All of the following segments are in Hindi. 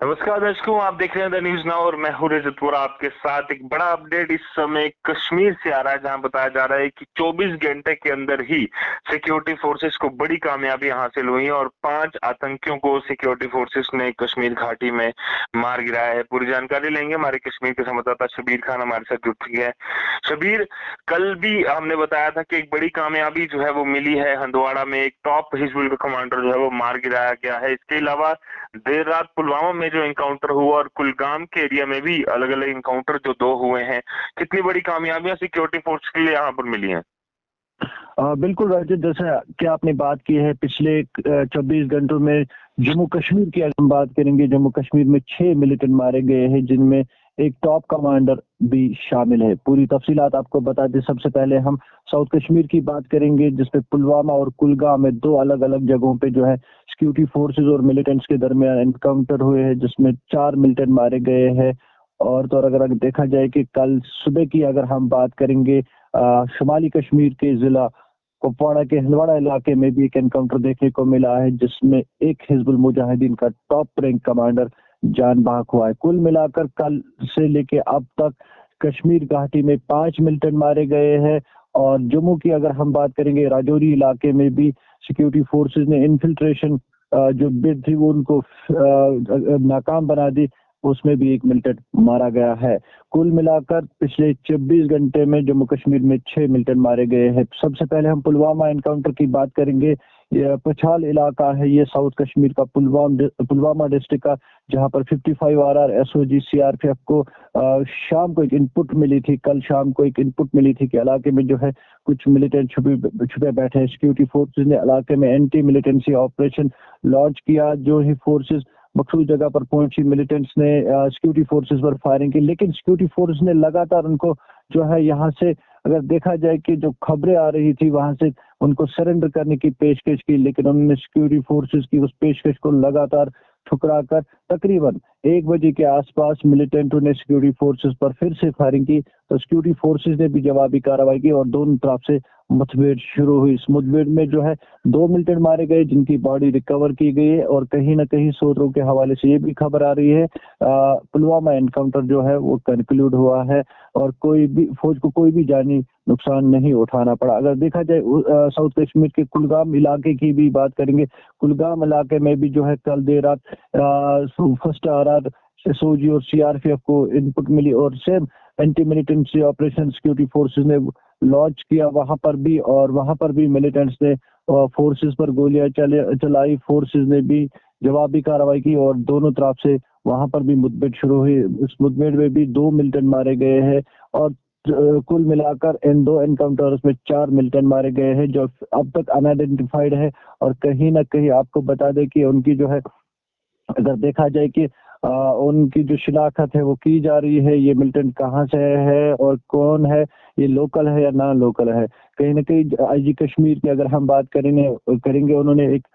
नमस्कार दर्शकों, आप देख रहे हैं द न्यूज नाउ और मैं हूं रजत वोरा आपके साथ। एक बड़ा अपडेट इस समय कश्मीर से आ रहा है, जहां बताया जा रहा है कि 24 घंटे के अंदर ही सिक्योरिटी फोर्सेस को बड़ी कामयाबी हासिल हुई है और 5 आतंकियों को सिक्योरिटी फोर्सेस ने कश्मीर घाटी में मार गिराया है। पूरी जानकारी लेंगे, हमारे कश्मीर के संवाददाता शबीर खान हमारे साथ जुड़ चुके हैं। शबीर, कल भी हमने बताया था कि एक बड़ी कामयाबी जो है वो मिली है। हंदवाड़ा में एक टॉप हिजबुल का कमांडर जो है वो मार गिराया गया है। इसके अलावा देर रात पुलवामा में जो एनकाउंटर हुआ और कुलगाम के एरिया में भी अलग अलग एनकाउंटर जो 2 हुए हैं, कितनी बड़ी कामयाबियां सिक्योरिटी फोर्स के लिए यहाँ पर मिली हैं। बिल्कुल राजत, जैसा कि आपने बात की है, पिछले 24 घंटों में जम्मू कश्मीर की अगर हम बात करेंगे, जम्मू कश्मीर में 6 मिलिटेंट मारे गए हैं, जिनमें एक टॉप कमांडर भी शामिल है। पूरी तफसीलात आपको बता दें। सबसे पहले हम साउथ कश्मीर की बात करेंगे, जिसमें पुलवामा और कुलगाम में 2 अलग अलग जगहों पे जो है सिक्योरिटी फोर्सेज और मिलिटेंट्स के दरमियान एनकाउंटर हुए हैं, जिसमें 4 मिलिटेंट मारे गए हैं। और तो अगर देखा जाए कि कल सुबह की अगर हम बात करेंगे, शुमाली कश्मीर के जिला कुपवाड़ा के हंदवाड़ा इलाके में भी एक एनकाउंटर देखने को मिला है, जिसमें एक हिजबुल मुजाहिदीन का टॉप रैंक कमांडर जान बहक हुआ है। कुल मिलाकर कल से लेके अब तक कश्मीर घाटी में 5 मिलिटेंट मारे गए हैं। और जम्मू की अगर हम बात करेंगे, राजौरी इलाके में भी सिक्योरिटी फोर्सेज ने इन्फिल्ट्रेशन जो बिड थी वो उनको नाकाम बना दी, उसमें भी एक मिलिटेंट मारा गया है। कुल मिलाकर पिछले 24 घंटे में जम्मू कश्मीर में 6 मिलिटेंट मारे गए हैं। सबसे पहले हम पुलवामा एनकाउंटर की बात करेंगे। ये पछाल इलाका है, ये साउथ कश्मीर का पुलवामा डिस्ट्रिक्ट का, जहां पर 55 आरआर एसओजी सीआरपीएफ को शाम को एक इनपुट मिली थी, कल शाम को एक इनपुट मिली थी कि इलाके में जो है कुछ मिलिटेंट छुपे बैठे हैं। सिक्योरिटी फोर्सेज ने इलाके में एंटी मिलिटेंसी ऑपरेशन लॉन्च किया। जो ही फोर्सेज मखसूस जगह पर पहुंची, मिलिटेंट्स ने सिक्योरिटी फोर्सेस पर फायरिंग की, लेकिन सिक्योरिटी फोर्स ने लगातार उनको जो है यहाँ से अगर देखा जाए कि जो खबरें आ रही थी वहां से उनको सरेंडर करने की पेशकश की, लेकिन उन्होंने सिक्योरिटी फोर्सेस की उस पेशकश को लगातार ठुकरा कर तकरीबन 1 बजे के आसपास मिलिटेंटों ने सिक्योरिटी फोर्सेस पर फिर से फायरिंग की। तो सिक्योरिटी फोर्सेस ने भी जवाबी कार्रवाई की और दोनों तरफ से मुठभेड़ शुरू हुई। इस मुठभेड़ में जो है 2 मिलिटेंट मारे गए, जिनकी बॉडी रिकवर की गई है। और कहीं ना कहीं सूत्रों के हवाले से ये भी खबर आ रही है पुलवामा एनकाउंटर जो है वो कंक्लूड हुआ है और कोई भी फौज को कोई भी जानी नुकसान नहीं उठाना पड़ा। अगर देखा जाए साउथ कश्मीर के कुलगाम इलाके की भी बात करेंगे, कुलगाम इलाके में भी जो है कल देर रात फर्स्ट आरआर एसओजी और सीआरपीएफ को इनपुट मिली और same anti militancy operation security forces ने लॉन्च किया वहां पर भी, और वहां पर भी मिलिटेंट्स ने फोर्सेस पर गोलियां चलाई। फोर्सेस ने भी जवाबी कार्रवाई की और दोनों तरफ से वहां पर भी मुठभेड़ शुरू हुई। इस मुठभेड़ में भी 2 मिलिटेंट मारे गए हैं और कुल मिलाकर इन 2 एनकाउंटर्स में 4 मिलिटेंट मारे गए हैं, जो अब तक अनआइडेंटिफाइड है। और कहीं ना कहीं आपको बता दें कि उनकी जो है अगर देखा जाए कि उनकी जो शिनाख्त है वो की जा रही है, ये मिलिटेंट कहाँ से है और कौन है, ये लोकल है या ना लोकल है। कहीं ना कहीं आईजी कश्मीर की अगर हम बात करेंगे, उन्होंने एक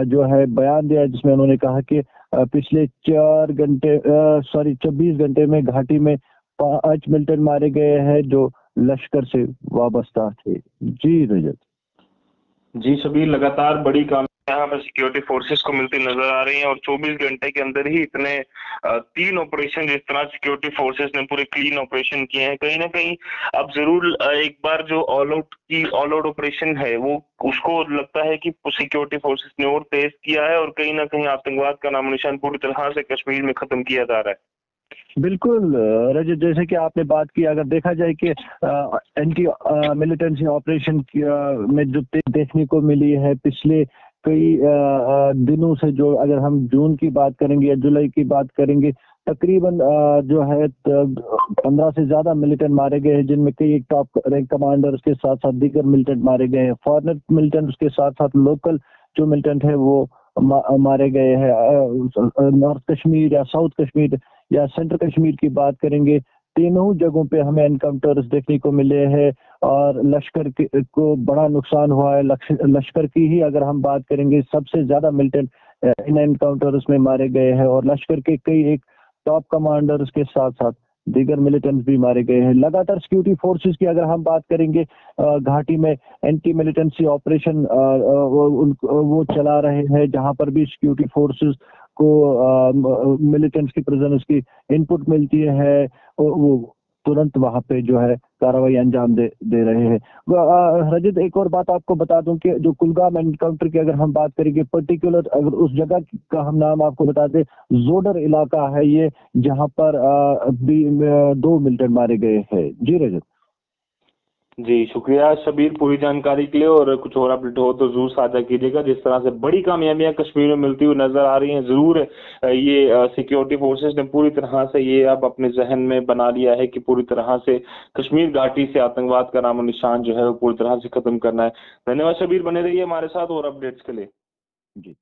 जो है बयान दिया जिसमें उन्होंने कहा कि पिछले 24 घंटे में घाटी में 5 मिलिटेंट मारे गए हैं जो लश्कर से वाबस्ता थे। जी रजत। जी शबीर, लगातार बड़ी कामयाबी यहाँ पर सिक्योरिटी फोर्सेस को मिलती नजर आ रही है और 24 घंटे के अंदर ही इतने 3 ऑपरेशन जिस तरह सिक्योरिटी फोर्सेस ने पूरे क्लीन ऑपरेशन किए हैं, कहीं ना कहीं अब जरूर एक बार जो ऑल आउट ऑपरेशन है वो उसको लगता है कि सिक्योरिटी फोर्सेस ने और तेज किया है और कहीं ना कहीं आतंकवाद का नामो निशान पूरी तरह से कश्मीर में खत्म किया जा रहा है। बिल्कुल रजत, जैसे कि आपने बात की, अगर देखा जाए कि एंटी मिलिटेंसी ऑपरेशन में जो देखने को मिली है पिछले कई दिनों से, जो अगर हम जून की बात करेंगे या जुलाई की बात करेंगे, तकरीबन जो है 15 से ज्यादा मिलिटेंट मारे गए हैं, जिनमें कई एक टॉप रैंक कमांडर के साथ साथ दीगर मिलिटेंट मारे गए हैं। फॉरेनर मिलिटेंट के साथ साथ लोकल जो मिलिटेंट है वो मारे गए हैं। नॉर्थ कश्मीर या साउथ कश्मीर या सेंट्रल कश्मीर की बात करेंगे, तीनों जगहों पे हमें एनकाउंटर्स देखने को मिले हैं और लश्कर को बड़ा नुकसान हुआ है। लश्कर की ही अगर हम बात करेंगे, सबसे ज्यादा मिलिटेंट इन एनकाउंटर्स में मारे गए हैं और लश्कर के कई एक टॉप कमांडर्स के साथ साथ दीगर मिलिटेंट्स भी मारे गए हैं। लगातार सिक्योरिटी फोर्सेस की अगर हम बात करेंगे, घाटी में एंटी मिलिटेंसी ऑपरेशन वो चला रहे हैं, जहां पर भी सिक्योरिटी फोर्सेस को मिलिटेंट्स की प्रेजेंस की इनपुट मिलती है और वो तुरंत वहां पे जो है कार्रवाई अंजाम दे रहे हैं। रजत, एक और बात आपको बता दूं कि जो कुलगाम एनकाउंटर की अगर हम बात करेंगे, पर्टिकुलर अगर उस जगह का हम नाम आपको बता दें, जोडर इलाका है ये, जहां पर अभी 2 मिलिटेंट मारे गए हैं। जी रजत। जी शुक्रिया शबीर पूरी जानकारी के लिए, और कुछ और अपडेट हो तो जरूर साझा कीजिएगा। जिस तरह से बड़ी कामयाबियां कश्मीर में मिलती हुई नजर आ रही हैं, जरूर ये सिक्योरिटी फोर्सेस ने पूरी तरह से ये अब अपने जहन में बना लिया है कि पूरी तरह से कश्मीर घाटी से आतंकवाद का नामो निशान जो है वो पूरी तरह से खत्म करना है। धन्यवाद शबीर, बने रहिए हमारे साथ और अपडेट्स के लिए। जी।